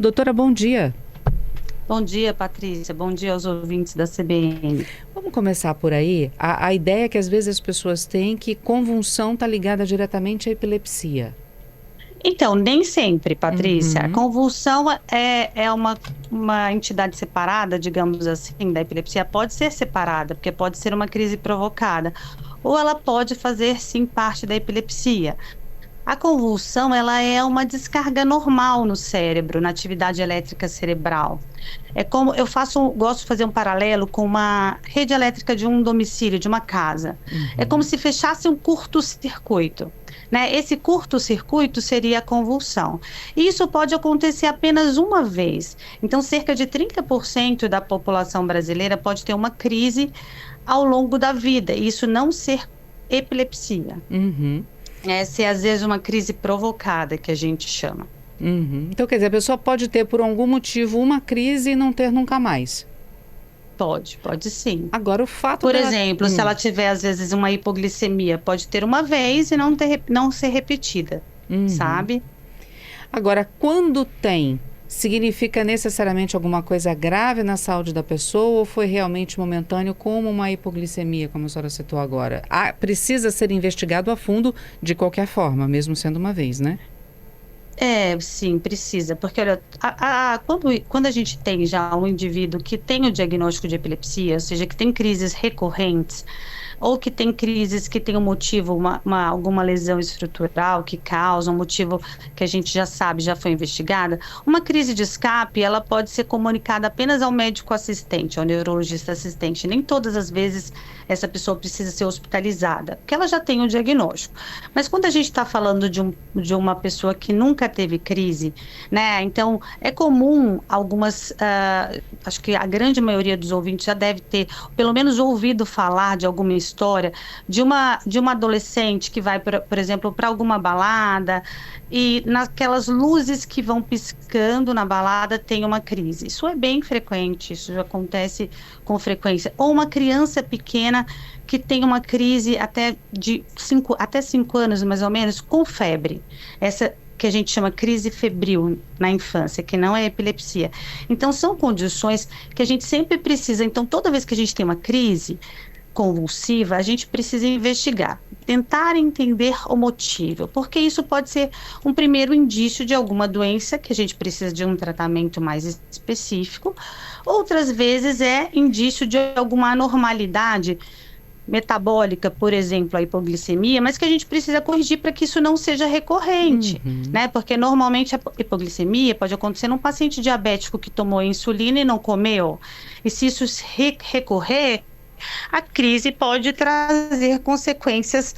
Doutora, bom dia. Bom dia, Patrícia. Bom dia aos ouvintes da CBN. Vamos começar por aí. A ideia que às vezes as pessoas têm que convulsão está ligada diretamente à epilepsia. Então, nem sempre, Patrícia. A Uhum. convulsão é uma entidade separada, digamos assim, da epilepsia. Pode ser separada, porque pode ser uma crise provocada. Ou ela pode fazer, sim, parte da epilepsia. A convulsão, ela é uma descarga normal no cérebro, na atividade elétrica cerebral. É como gosto de fazer um paralelo com uma rede elétrica de um domicílio, de uma casa. É como se fechasse um curto-circuito, né? Esse curto-circuito seria a convulsão. E isso pode acontecer apenas uma vez. Então, cerca de 30% da população brasileira pode ter uma crise ao longo da vida, e isso não ser epilepsia. Uhum. Essa é, às vezes, uma crise provocada, que a gente chama. Uhum. Então, quer dizer, a pessoa pode ter por algum motivo uma crise e não ter nunca mais. Pode sim. Agora, o fato Por dela... exemplo, se ela tiver, às vezes, uma hipoglicemia, pode ter uma vez e não ser repetida, Uhum. sabe? Agora, quando tem, significa necessariamente alguma coisa grave na saúde da pessoa ou foi realmente momentâneo, como uma hipoglicemia, como a senhora citou agora? Precisa ser investigado a fundo de qualquer forma, mesmo sendo uma vez, né? Sim, precisa, porque olha, quando a gente tem já um indivíduo que tem o diagnóstico de epilepsia, ou seja, que tem crises recorrentes, ou que tem crises que tem um motivo, alguma lesão estrutural que causa, um motivo que a gente já sabe, já foi investigada, uma crise de escape, ela pode ser comunicada apenas ao médico assistente, ao neurologista assistente. Nem todas as vezes essa pessoa precisa ser hospitalizada, porque ela já tem o diagnóstico. Mas quando a gente está falando de uma pessoa que nunca teve crise, né? Então, é comum acho que a grande maioria dos ouvintes já deve ter, pelo menos, ouvido falar de alguma história de uma adolescente que vai, por exemplo, para alguma balada e naquelas luzes que vão piscando na balada tem uma crise. Isso é bem frequente, isso já acontece com frequência. Ou uma criança pequena que tem uma crise até 5 anos, mais ou menos, com febre. Essa que a gente chama crise febril na infância, que não é epilepsia. Então, são condições que a gente sempre precisa. Então, toda vez que a gente tem uma crise convulsiva, a gente precisa investigar, tentar entender o motivo, porque isso pode ser um primeiro indício de alguma doença que a gente precisa de um tratamento mais específico. Outras vezes é indício de alguma anormalidade metabólica, por exemplo, a hipoglicemia, mas que a gente precisa corrigir para que isso não seja recorrente, Uhum. né? Porque normalmente a hipoglicemia pode acontecer num paciente diabético que tomou insulina e não comeu. E se isso recorrer, a crise pode trazer consequências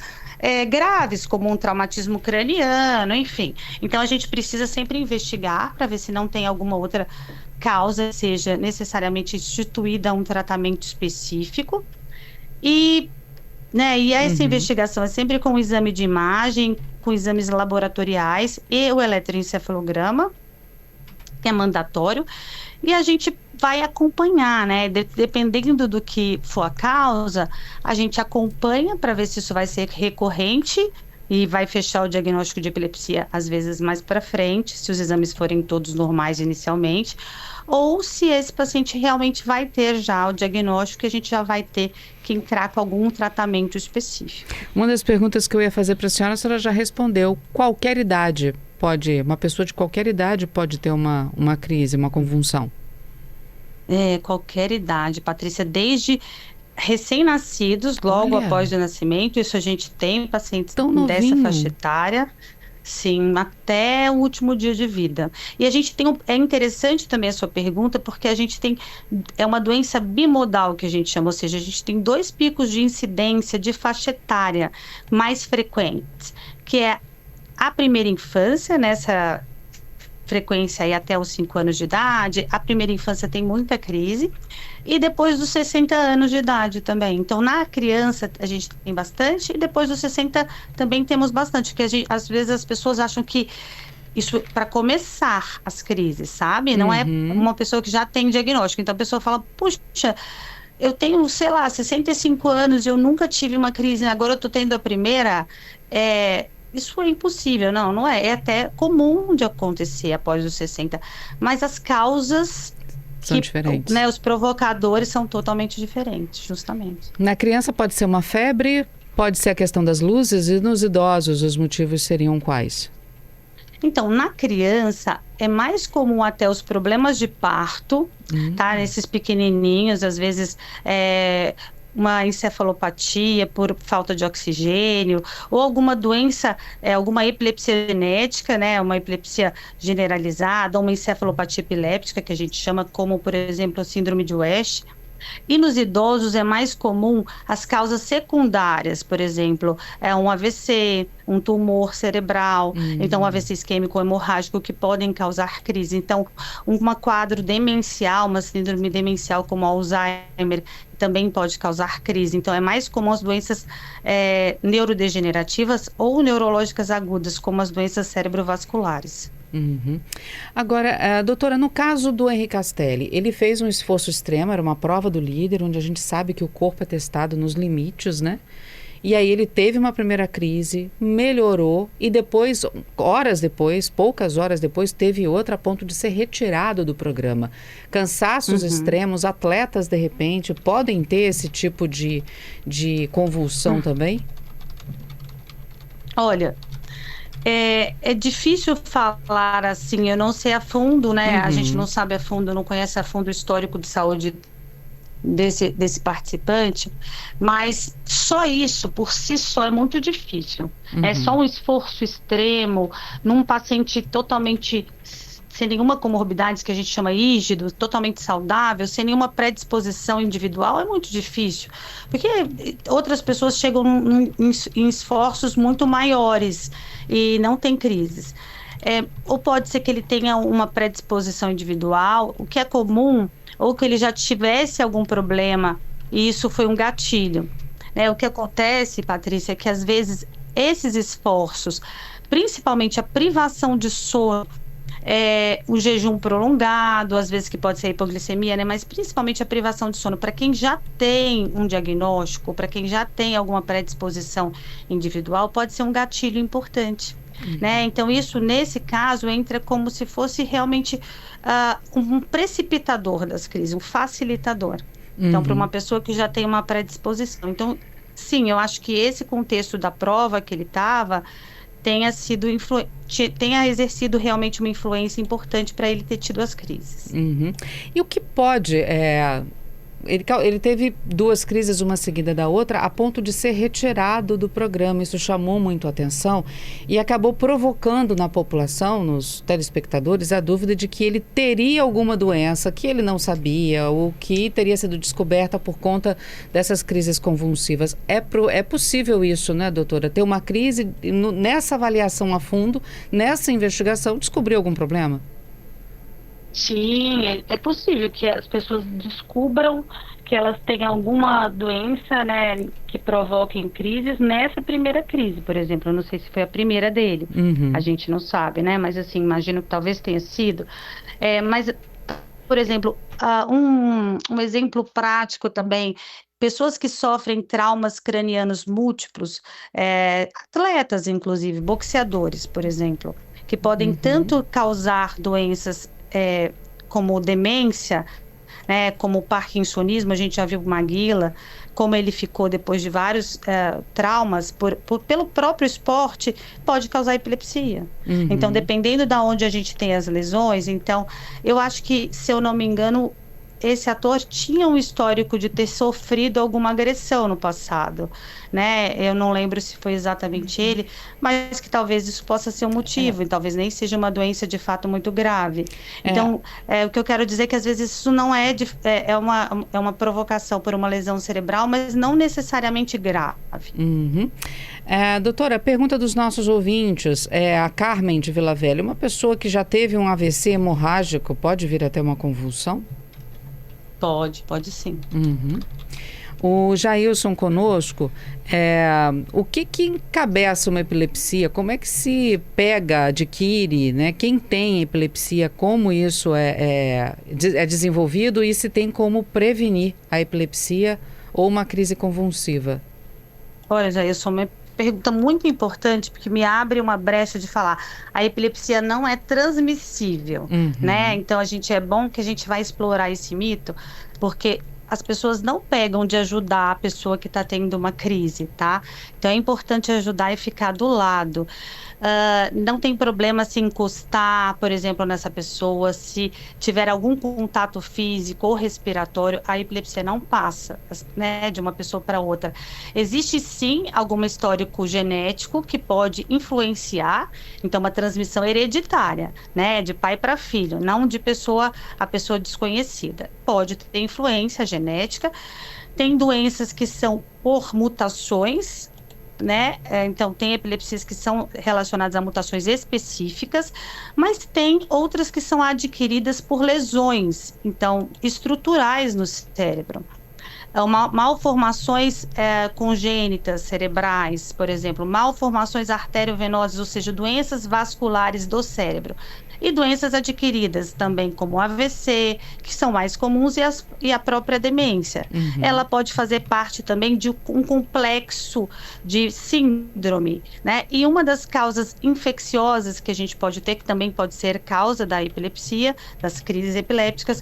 graves, como um traumatismo craniano, enfim. Então, a gente precisa sempre investigar para ver se não tem alguma outra causa, seja necessariamente instituída um tratamento específico. E, e essa Uhum. investigação é sempre com o exame de imagem, com exames laboratoriais e o eletroencefalograma, que é mandatório, e a gente vai acompanhar, né? Dependendo do que for a causa, a gente acompanha para ver se isso vai ser recorrente e vai fechar o diagnóstico de epilepsia às vezes mais para frente, se os exames forem todos normais inicialmente, ou se esse paciente realmente vai ter já o diagnóstico, a gente já vai ter que entrar com algum tratamento específico. Uma das perguntas que eu ia fazer para a senhora já respondeu. Qualquer idade uma pessoa de qualquer idade pode ter uma crise, uma convulsão? Qualquer idade, Patrícia, desde recém-nascidos, logo Olha, após o nascimento, isso a gente tem pacientes tão dessa faixa novinho. etária, sim, até o último dia de vida. E a gente é interessante também a sua pergunta, porque a gente é uma doença bimodal que a gente chama, ou seja, a gente tem dois picos de incidência de faixa etária mais frequentes, que é a primeira infância, nessa frequência aí até os 5 anos de idade, a primeira infância tem muita crise, e depois dos 60 anos de idade também. Então, na criança, a gente tem bastante, e depois dos 60 também temos bastante, porque às vezes as pessoas acham que isso para começar as crises, sabe? Não é Uhum. uma pessoa que já tem diagnóstico. Então, a pessoa fala, puxa, eu tenho, sei lá, 65 anos e eu nunca tive uma crise, agora eu tô tendo a primeira. isso é impossível, não é. É até comum de acontecer após os 60, mas as causas São que, diferentes. né, os provocadores são totalmente diferentes, justamente. Na criança pode ser uma febre, pode ser a questão das luzes, e nos idosos os motivos seriam quais? Então, na criança, é mais comum até os problemas de parto, tá? Hum, Nesses pequenininhos, às vezes, uma encefalopatia por falta de oxigênio, ou alguma doença, alguma epilepsia genética, né? Uma epilepsia generalizada, ou uma encefalopatia epiléptica, que a gente chama como, por exemplo, a síndrome de West. E nos idosos é mais comum as causas secundárias, por exemplo, um AVC, um tumor cerebral, então um hum, AVC isquêmico hemorrágico que podem causar crise. Então, um quadro demencial, uma síndrome demencial como Alzheimer, também pode causar crise. Então, é mais comum as doenças neurodegenerativas ou neurológicas agudas, como as doenças cerebrovasculares. uhum. Agora, doutora, no caso do Henri Castelli, ele fez um esforço extremo, era uma prova do líder, onde a gente sabe que o corpo é testado nos limites, né? E aí ele teve uma primeira crise, melhorou e depois, horas depois, poucas horas depois, teve outra a ponto de ser retirado do programa. Cansaços Uhum. extremos, atletas de repente podem ter esse tipo de convulsão também? Olha, é difícil falar assim, eu não sei a fundo, né? A gente não Uhum, sabe a fundo, não conhece a fundo o histórico de saúde desse participante, mas só isso por si só é muito difícil. É só uhum, um esforço extremo num paciente totalmente sem nenhuma comorbidade, que a gente chama rígido, totalmente saudável, sem nenhuma predisposição individual, é muito difícil. Porque outras pessoas chegam em esforços muito maiores e não tem crises. Ou pode ser que ele tenha uma predisposição individual, o que é comum, ou que ele já tivesse algum problema e isso foi um gatilho, né? O que acontece, Patrícia, é que às vezes esses esforços, principalmente a privação de sono, o jejum prolongado, às vezes que pode ser hipoglicemia, né? Mas principalmente a privação de sono, para quem já tem um diagnóstico, para quem já tem alguma predisposição individual, pode ser um gatilho importante. Né? Então, isso, nesse caso, entra como se fosse realmente um precipitador das crises, um facilitador. Então, para uma uhum. pessoa que já tem uma predisposição. Então, sim, eu acho que esse contexto da prova que ele estava tenha exercido realmente uma influência importante para ele ter tido as crises. Uhum. E o que pode, ele teve duas crises, uma seguida da outra, a ponto de ser retirado do programa. Isso chamou muito a atenção e acabou provocando na população, nos telespectadores, a dúvida de que ele teria alguma doença que ele não sabia ou que teria sido descoberta por conta dessas crises convulsivas. É possível isso, né, doutora? Ter uma crise e nessa avaliação a fundo, nessa investigação, descobrir algum problema? Sim, é possível que as pessoas descubram que elas têm alguma doença, né, que provoquem crises nessa primeira crise, por exemplo. Eu não sei se foi a primeira dele, a Uhum. gente não sabe, né? Mas assim, imagino que talvez tenha sido. Mas, por exemplo, um exemplo prático também. Pessoas que sofrem traumas cranianos múltiplos, atletas, inclusive, boxeadores, por exemplo, que podem Uhum. tanto causar doenças como demência, né, como o parkinsonismo, a gente já viu o Maguila, como ele ficou depois de vários traumas pelo próprio esporte, pode causar epilepsia. Então, Uhum. dependendo da onde a gente tem as lesões, então, eu acho que, se eu não me engano, esse ator tinha um histórico de ter sofrido alguma agressão no passado, né? Eu não lembro se foi exatamente ele, mas que talvez isso possa ser um É, motivo, e talvez nem seja uma doença de fato muito grave. é, Então, o que eu quero dizer é que às vezes isso não é uma provocação por uma lesão cerebral, mas não necessariamente grave. uhum. Doutora, pergunta dos nossos ouvintes. A Carmen de Vila Velha, uma pessoa que já teve um AVC hemorrágico, pode vir até uma convulsão? Pode sim. Uhum. O Jailson conosco, o que encabeça uma epilepsia? Como é que se pega, adquire, né? Quem tem epilepsia, como isso é desenvolvido e se tem como prevenir a epilepsia ou uma crise convulsiva? Olha, já eu sou uma pergunta muito importante, porque me abre uma brecha de falar. A epilepsia não é transmissível, né? Uhum. Então, é bom que a gente vai explorar esse mito, porque as pessoas não pegam de ajudar a pessoa que está tendo uma crise, tá? Então, é importante ajudar e ficar do lado. Não tem problema se encostar, por exemplo, nessa pessoa, se tiver algum contato físico ou respiratório, a epilepsia não passa, né, de uma pessoa para outra. Existe sim algum histórico genético que pode influenciar, então uma transmissão hereditária, né, de pai para filho, não de pessoa a pessoa desconhecida. Pode ter influência genética. Tem doenças que são por mutações, né? Então, tem epilepsias que são relacionadas a mutações específicas, mas tem outras que são adquiridas por lesões, então, estruturais no cérebro. Malformações congênitas cerebrais, por exemplo, malformações arteriovenosas, ou seja, doenças vasculares do cérebro. E doenças adquiridas também, como AVC, que são mais comuns, e a própria demência. Ela pode fazer parte também de um complexo de síndrome, né? E uma das causas infecciosas que a gente pode ter, que também pode ser causa da epilepsia, das crises epilépticas,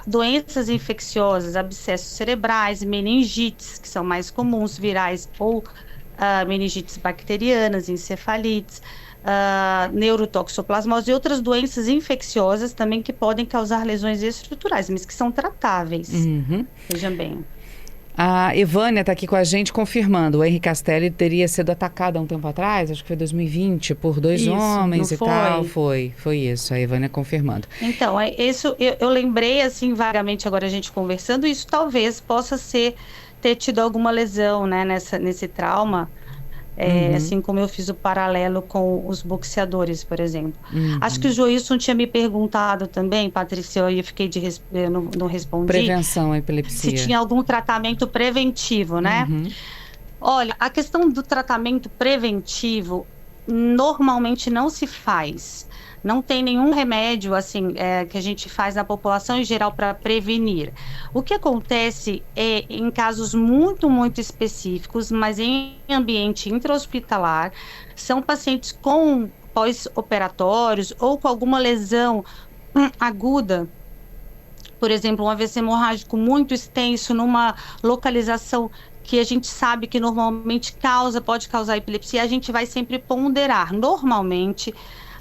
doenças infecciosas, abscessos cerebrais, meningites, que são mais comuns, virais ou meningites bacterianas, encefalites, neurotoxoplasmose e outras doenças infecciosas também que podem causar lesões estruturais, mas que são tratáveis. Vejam bem. A Evânia está aqui com a gente confirmando. O Henri Castelli teria sido atacado há um tempo atrás, acho que foi 2020, por dois Isso, homens não e foi? tal. Foi isso, a Evânia confirmando. Então, isso eu lembrei assim vagamente agora a gente conversando, isso talvez possa ter tido alguma lesão, né, nesse trauma. Assim como eu fiz o paralelo com os boxeadores, por exemplo. Acho que o Joilson tinha me perguntado também, Patrícia, eu fiquei eu não respondi. Prevenção à Se epilepsia. tinha algum tratamento preventivo, né? Olha, a questão do tratamento preventivo normalmente não se faz. Não tem nenhum remédio assim que a gente faz na população em geral para prevenir. O que acontece é em casos muito, muito específicos, mas em ambiente intra-hospitalar, são pacientes com pós-operatórios ou com alguma lesão aguda, por exemplo, um AVC hemorrágico muito extenso numa localização que a gente sabe que normalmente pode causar epilepsia, a gente vai sempre ponderar. Normalmente,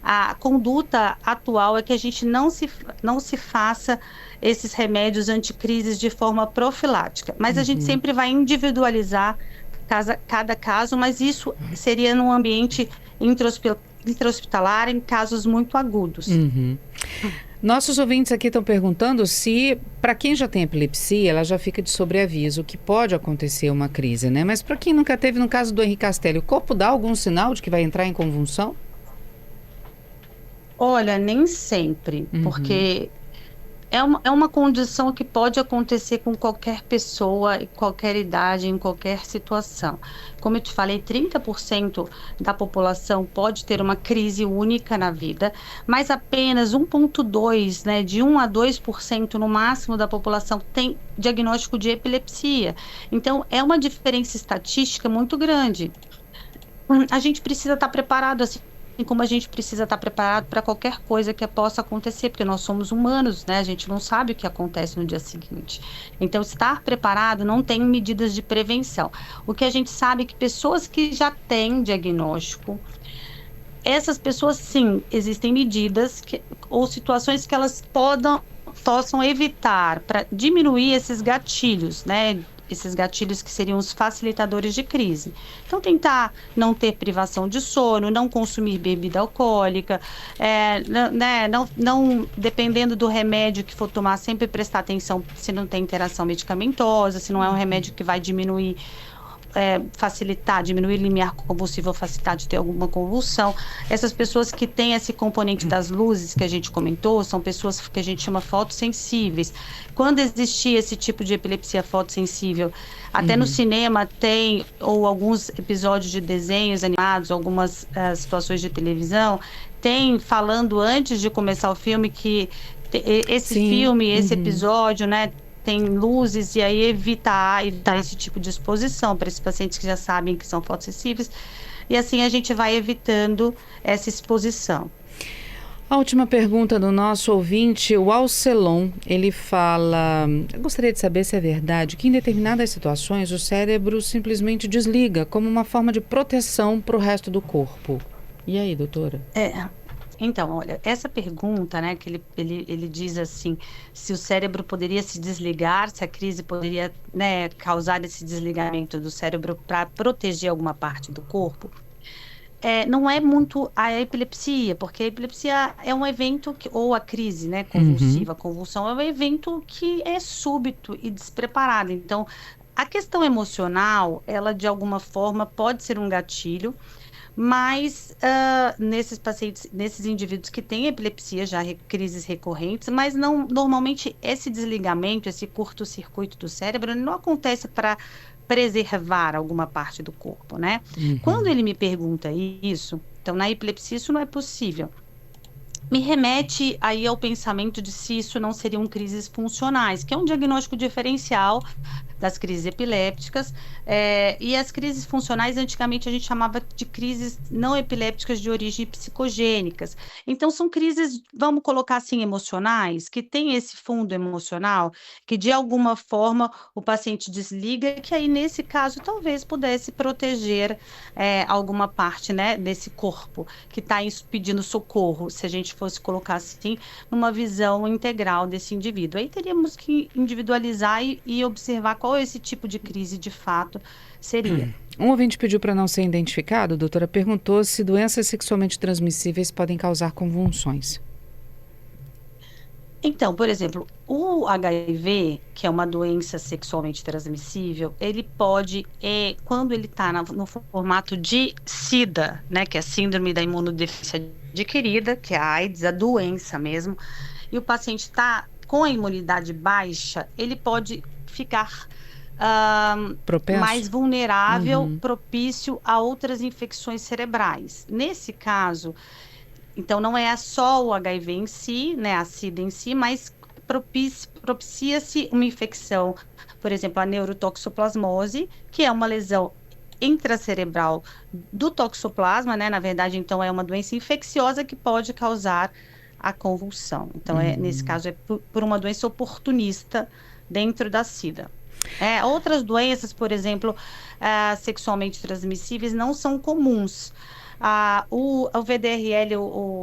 a conduta atual é que a gente não se faça esses remédios anticrises de forma profilática, mas a gente sempre vai individualizar cada caso, mas isso seria num ambiente intra-hospitalar em casos muito agudos. Nossos ouvintes aqui estão perguntando se, para quem já tem epilepsia, ela já fica de sobreaviso, que pode acontecer uma crise, né? Mas para quem nunca teve, no caso do Henri Castelli, o corpo dá algum sinal de que vai entrar em convulsão? Olha, nem sempre, porque é uma condição que pode acontecer com qualquer pessoa, em qualquer idade, em qualquer situação. Como eu te falei, 30% da população pode ter uma crise única na vida, mas apenas 1,2%, né, de 1 a 2% no máximo da população tem diagnóstico de epilepsia. Então, é uma diferença estatística muito grande. A gente precisa estar preparado, assim como a gente precisa estar preparado para qualquer coisa que possa acontecer, porque nós somos humanos, né? A gente não sabe o que acontece no dia seguinte. Então, estar preparado não tem medidas de prevenção. O que a gente sabe é que pessoas que já têm diagnóstico, essas pessoas, sim, existem medidas ou situações que elas possam evitar para diminuir esses gatilhos, né? Esses gatilhos que seriam os facilitadores de crise. Então, tentar não ter privação de sono, não consumir bebida alcoólica, não, dependendo do remédio que for tomar, sempre prestar atenção se não tem interação medicamentosa, se não é um remédio que vai diminuir, diminuir o limiar convulsivo ou facilitar de ter alguma convulsão. Essas pessoas que têm esse componente das luzes que a gente comentou, são pessoas que a gente chama fotossensíveis. Quando existia esse tipo de epilepsia fotossensível, até no cinema tem, ou alguns episódios de desenhos animados, algumas situações de televisão, tem falando antes de começar o filme que esse filme, esse episódio, né, tem luzes, e aí evitar esse tipo de exposição para esses pacientes que já sabem que são fotossensíveis, e assim a gente vai evitando essa exposição. A última pergunta do nosso ouvinte, o Alcelon, ele fala: eu gostaria de saber se é verdade que em determinadas situações o cérebro simplesmente desliga como uma forma de proteção para o resto do corpo. E aí, doutora? Então, olha, essa pergunta, né, que ele diz assim, se o cérebro poderia se desligar, se a crise poderia, né, causar esse desligamento do cérebro para proteger alguma parte do corpo, não é muito a epilepsia, porque a epilepsia é um evento ou a crise, né, convulsiva, a convulsão é um evento que é súbito e despreparado. Então, a questão emocional, ela de alguma forma pode ser um gatilho, mas nesses pacientes, nesses indivíduos que têm epilepsia, já crises recorrentes, mas não, normalmente esse desligamento, esse curto-circuito do cérebro não acontece para preservar alguma parte do corpo, né? Quando ele me pergunta isso, então na epilepsia isso não é possível. Me remete aí ao pensamento de se isso não seriam crises funcionais, que é um diagnóstico diferencial das crises epilépticas, e as crises funcionais, antigamente a gente chamava de crises não epilépticas de origem psicogênicas. Então, são crises, vamos colocar assim, emocionais, que tem esse fundo emocional, que de alguma forma o paciente desliga, que aí nesse caso talvez pudesse proteger alguma parte, né, desse corpo que está pedindo socorro, se a gente fosse colocar assim, numa visão integral desse indivíduo. Aí teríamos que individualizar e observar qual esse tipo de crise de fato seria. Um ouvinte pediu para não ser identificado, a doutora perguntou se doenças sexualmente transmissíveis podem causar convulsões. Então, por exemplo, o HIV, que é uma doença sexualmente transmissível, ele pode, quando ele está no formato de SIDA, né, que é a Síndrome da Imunodeficiência Adquirida, que é a AIDS, a doença mesmo, e o paciente está com a imunidade baixa, ele pode ficar mais vulnerável, propício a outras infecções cerebrais. Nesse caso, então não é só o HIV em si, né, a SIDA em si, mas propicia-se uma infecção, por exemplo, a neurotoxoplasmose, que é uma lesão intracerebral do toxoplasma, né? Na verdade, então é uma doença infecciosa que pode causar a convulsão. Então, nesse caso, é por uma doença oportunista dentro da SIDA. Outras doenças, por exemplo, sexualmente transmissíveis, não são comuns. O VDRL,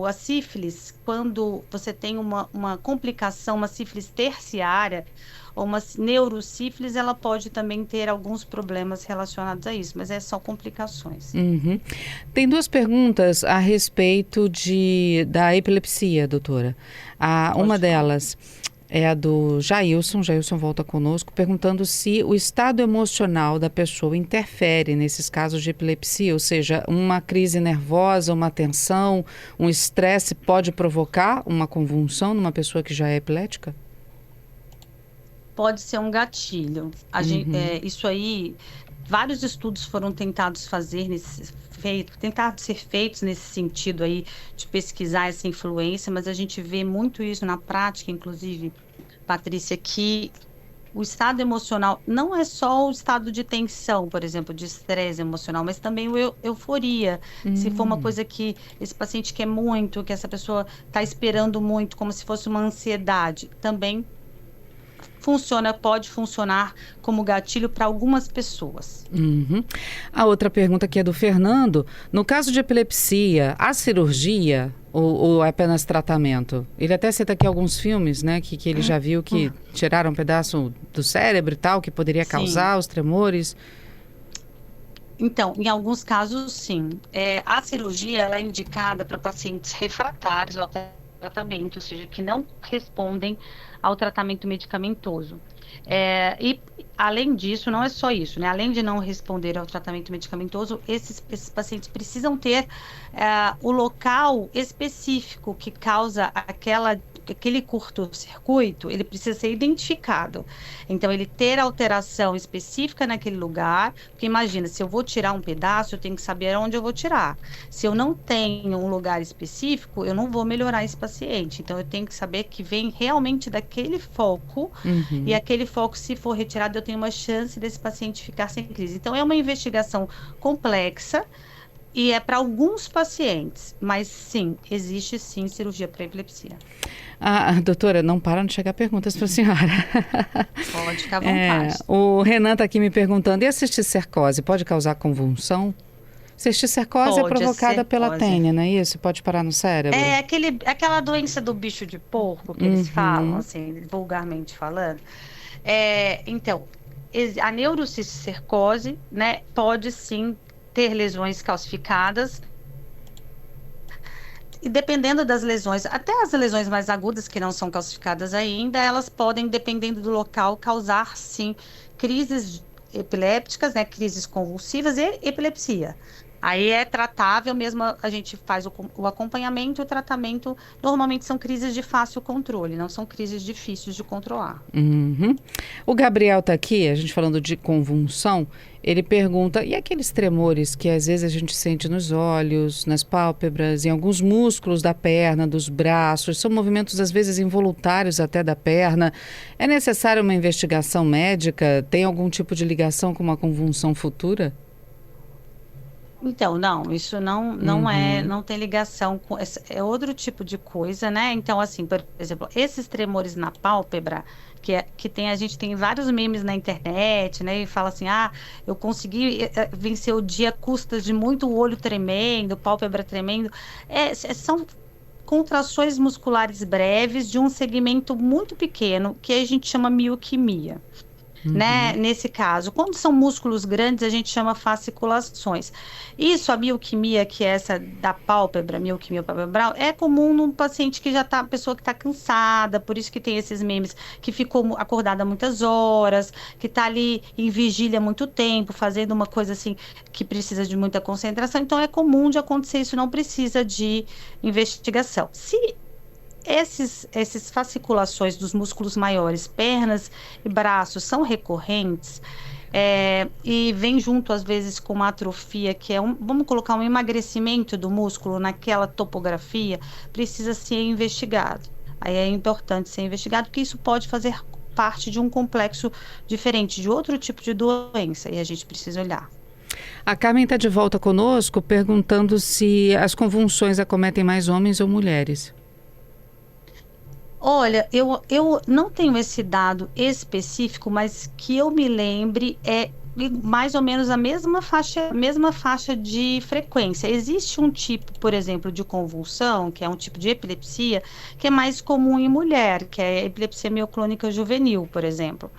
a sífilis, quando você tem uma complicação, uma sífilis terciária, ou uma neurosífilis, ela pode também ter alguns problemas relacionados a isso, mas são complicações. Tem duas perguntas a respeito da epilepsia, doutora. Uma delas é a do Jailson. Jailson volta conosco perguntando se o estado emocional da pessoa interfere nesses casos de epilepsia, ou seja, uma crise nervosa, uma tensão, um estresse pode provocar uma convulsão numa pessoa que já é epilética? Pode ser um gatilho. Isso aí, vários estudos foram tentados ser feitos nesse sentido aí, de pesquisar essa influência, mas a gente vê muito isso na prática, inclusive, Patrícia, que o estado emocional não é só o estado de tensão, por exemplo, de estresse emocional, mas também euforia. Se for uma coisa que esse paciente quer muito, que essa pessoa está esperando muito, como se fosse uma ansiedade, também pode funcionar como gatilho para algumas pessoas. A outra pergunta aqui é do Fernando. No caso de epilepsia, há cirurgia ou é apenas tratamento? Ele até cita aqui alguns filmes, né, que ele já viu que tiraram um pedaço do cérebro e tal, que poderia causar os tremores. Então, em alguns casos, sim. A cirurgia ela é indicada para pacientes refratários ao tratamento, ou seja, que não respondem ao tratamento medicamentoso. E, além disso, não é só isso, né? Além de não responder ao tratamento medicamentoso, esses pacientes precisam ter o local específico que causa aquela aquele curto-circuito, ele precisa ser identificado. Então, ele ter alteração específica naquele lugar, porque imagina, se eu vou tirar um pedaço, eu tenho que saber onde eu vou tirar. Se eu não tenho um lugar específico, eu não vou melhorar esse paciente. Então, eu tenho que saber que vem realmente daquele foco, e aquele foco, se for retirado, eu tenho uma chance desse paciente ficar sem crise. Então, é uma investigação complexa, e é para alguns pacientes, mas sim, existe sim cirurgia para epilepsia. Doutora, não param de chegar perguntas para a senhora. Pode ficar à vontade. O Renan está aqui me perguntando, e a cisticercose pode causar convulsão? Cisticercose é provocada pela tênia, não é isso? Pode parar no cérebro? É aquela doença do bicho de porco que eles falam, assim, vulgarmente falando. Então, a neurocisticercose, né, pode sim ter lesões calcificadas, e dependendo das lesões, até as lesões mais agudas que não são calcificadas ainda, elas podem, dependendo do local, causar sim crises epilépticas, né, crises convulsivas e epilepsia. Aí é tratável mesmo, a gente faz o acompanhamento e o tratamento. Normalmente são crises de fácil controle, não são crises difíceis de controlar. O Gabriel está aqui, a gente falando de convulsão, ele pergunta, e aqueles tremores que às vezes a gente sente nos olhos, nas pálpebras, em alguns músculos da perna, dos braços, são movimentos às vezes involuntários até da perna. É necessária uma investigação médica? Tem algum tipo de ligação com uma convulsão futura? Então, não, isso não tem ligação com, é outro tipo de coisa, né? Então, assim, por exemplo, esses tremores na pálpebra, a gente tem vários memes na internet, né? E fala assim, eu consegui vencer o dia a custas de muito olho tremendo, pálpebra tremendo. São contrações musculares breves de um segmento muito pequeno, que a gente chama mioquimia. Né? Nesse caso, quando são músculos grandes, a gente chama fasciculações. Isso, a mioquimia, que é essa da pálpebra, mioquimia palpebral, é comum num paciente que já tá, pessoa que está cansada, por isso que tem esses memes, que ficou acordada muitas horas, que está ali em vigília há muito tempo, fazendo uma coisa assim, que precisa de muita concentração. Então, é comum de acontecer isso, não precisa de investigação. Se essas fasciculações dos músculos maiores, pernas e braços, são recorrentes, e vem junto, às vezes, com uma atrofia, que vamos colocar um emagrecimento do músculo naquela topografia, precisa ser investigado. Aí é importante ser investigado, porque isso pode fazer parte de um complexo diferente, de outro tipo de doença, e a gente precisa olhar. A Carmen está de volta conosco, perguntando se as convulsões acometem mais homens ou mulheres. Olha, eu não tenho esse dado específico, mas que eu me lembre mais ou menos a mesma faixa de frequência. Existe um tipo, por exemplo, de convulsão, que é um tipo de epilepsia, que é mais comum em mulher, que é a epilepsia mioclônica juvenil, por exemplo.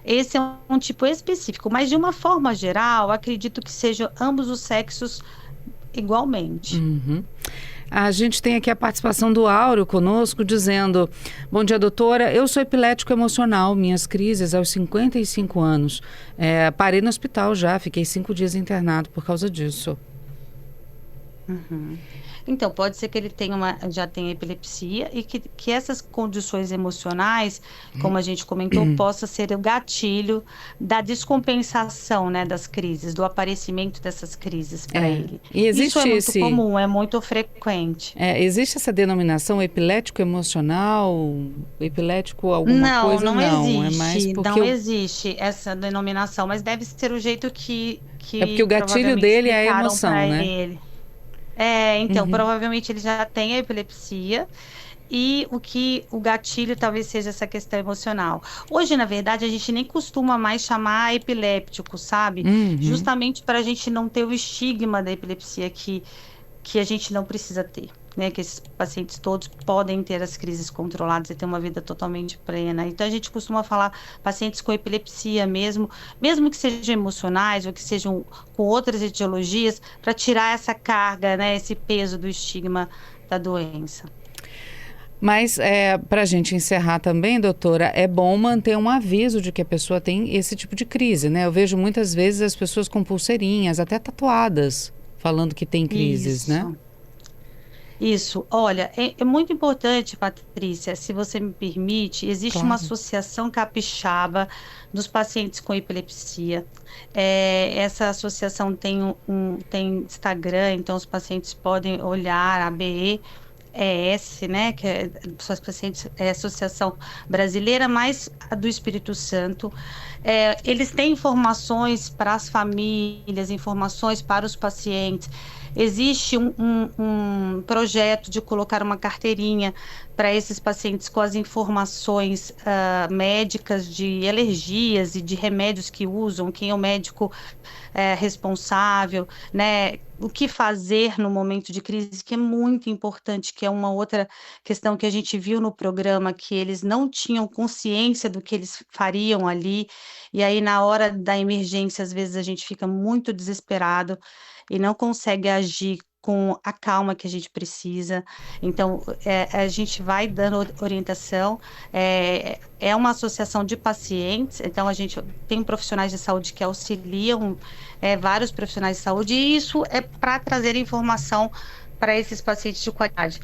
Esse é um tipo específico, mas de uma forma geral, acredito que sejam ambos os sexos igualmente. A gente tem aqui a participação do Áureo conosco, dizendo: bom dia, doutora, eu sou epilético emocional, minhas crises aos 55 anos. Parei no hospital já, fiquei 5 dias internado por causa disso. Então, pode ser que ele já tenha epilepsia e que essas condições emocionais, como a gente comentou, possa ser o gatilho da descompensação, né, das crises, do aparecimento dessas crises para ele. E existe Isso é muito comum, é muito frequente. Existe essa denominação epilético emocional, epilético alguma coisa? Não existe. É mais porque não existe essa denominação, mas deve ser o jeito que é porque o gatilho dele é a emoção, né? Ele. Então, provavelmente ele já tem a epilepsia e o gatilho talvez seja essa questão emocional. Hoje, na verdade, a gente nem costuma mais chamar epiléptico, sabe? Justamente para a gente não ter o estigma da epilepsia que a gente não precisa ter, né? Que esses pacientes todos podem ter as crises controladas e ter uma vida totalmente plena. Então, a gente costuma falar pacientes com epilepsia mesmo que sejam emocionais ou que sejam com outras etiologias, para tirar essa carga, né? Esse peso do estigma da doença. Mas, para a gente encerrar também, doutora, é bom manter um aviso de que a pessoa tem esse tipo de crise, né? Eu vejo muitas vezes as pessoas com pulseirinhas, até tatuadas, falando que tem crises, né? Isso, olha, é muito importante, Patrícia, se você me permite, existe uma Claro. associação capixaba dos pacientes com epilepsia. Essa associação tem Instagram, então os pacientes podem olhar a ABES, né, que é suas pacientes, é a Associação Brasileira, mais a do Espírito Santo. Eles têm informações para as famílias, informações para os pacientes. Existe um projeto de colocar uma carteirinha para esses pacientes com as informações médicas de alergias e de remédios que usam, quem é o médico responsável, né? O que fazer no momento de crise, que é muito importante, que é uma outra questão que a gente viu no programa, que eles não tinham consciência do que eles fariam ali, e aí na hora da emergência, às vezes a gente fica muito desesperado e não consegue agir com a calma que a gente precisa. Então, a gente vai dando orientação. É uma associação de pacientes, então a gente tem profissionais de saúde que auxiliam vários profissionais de saúde, e isso é para trazer informação para esses pacientes de qualidade.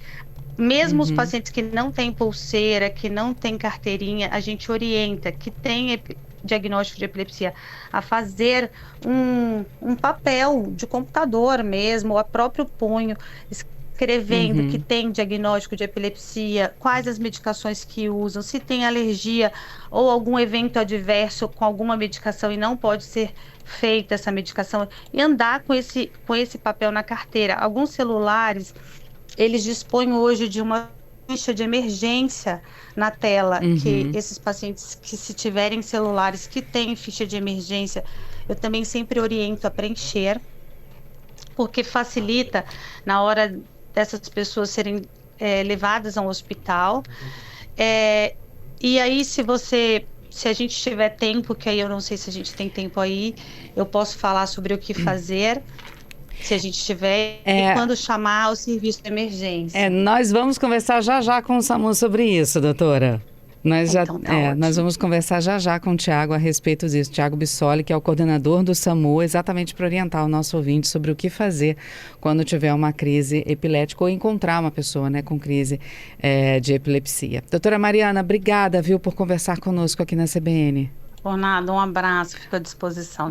Mesmo os Uhum. pacientes que não têm pulseira, que não têm carteirinha, a gente orienta, que tem diagnóstico de epilepsia, a fazer um papel de computador mesmo, ou a próprio punho, escrevendo que Uhum. tem diagnóstico de epilepsia, quais as medicações que usam, se tem alergia ou algum evento adverso com alguma medicação e não pode ser feita essa medicação, e andar com esse papel na carteira. Alguns celulares eles dispõem hoje de uma ficha de emergência na tela, que Uhum. esses pacientes que se tiverem celulares que têm ficha de emergência, eu também sempre oriento a preencher, porque facilita na hora dessas pessoas serem levadas a um hospital. É, e aí, se a gente tiver tempo, que aí eu não sei se a gente tem tempo aí, eu posso falar sobre o que fazer, se a gente tiver, e É, quando chamar o serviço de emergência. nós vamos conversar já já com o SAMU sobre isso, doutora. Então tá Nós ótimo. vamos conversar já já com o Tiago a respeito disso. Tiago Bissoli, que é o coordenador do SAMU, exatamente para orientar o nosso ouvinte sobre o que fazer quando tiver uma crise epilética ou encontrar uma pessoa, né, com crise de epilepsia. Doutora Mariana, obrigada, viu, por conversar conosco aqui na CBN. Por nada, um abraço, fico à disposição.